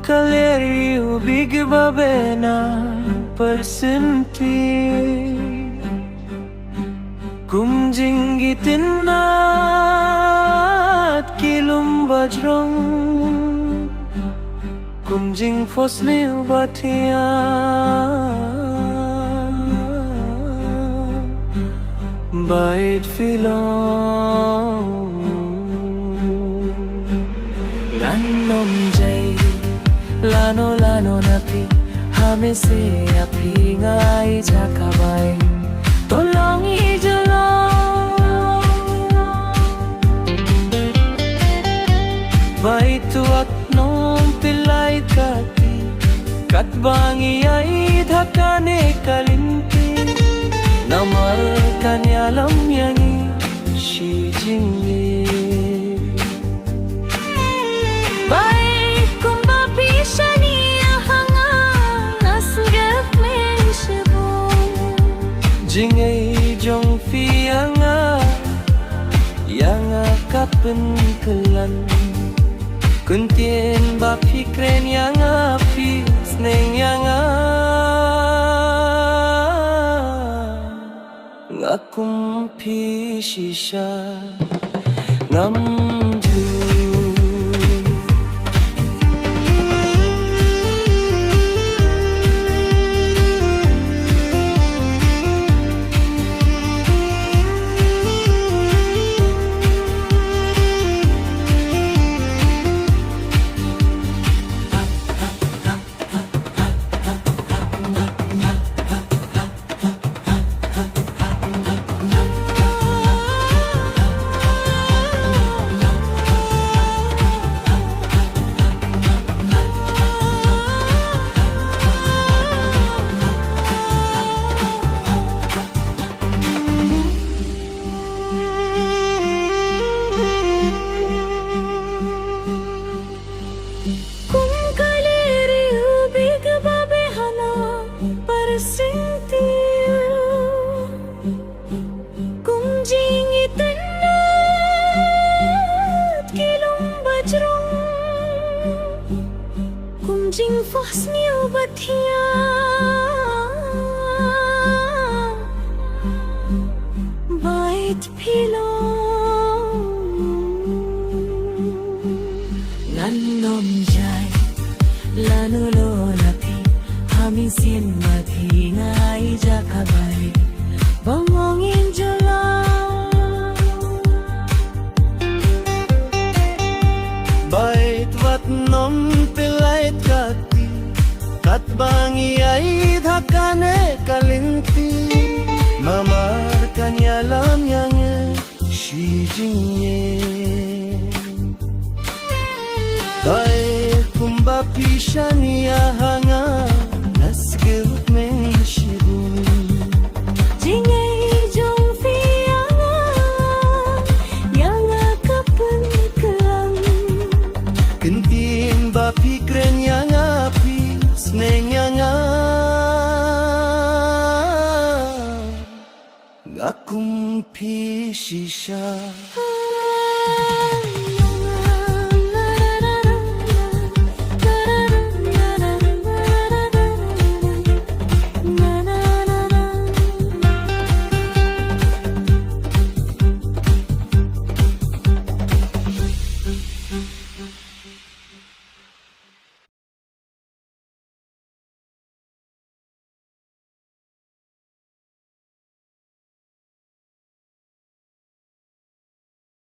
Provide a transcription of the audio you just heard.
kaleri ubig babena persinti kumjinggitin at kilum bajrong kumjing fosni ubatia bait filong Ranom jai lano lano napi hame se api ngai jakabai tolong ijalong baitu at nom pilay kati katbangi ay dhakane kalinti namar kanyalam yangi shi jingni bai kumba pishani ahanga nasgaf men shibu jingay jong fianga yanga kapen kelan kuntien ba fikren yanga fi sneng yanga ngakum pi shisha ngamju Jing fosni ubatia bait pilong nanom jai lanulo napi hami sin mathi ngai jakabai bangongin jalan bait wat nom pilait kati katbangi ay dhakane kalinti mamar kanyalam yange shi jingye dai kumba pishani ahanga nasgef men shibu jingay jong fianga yanga kapan kelang kentin ba fikren yanga pi sneng yanga ngakum pi shisha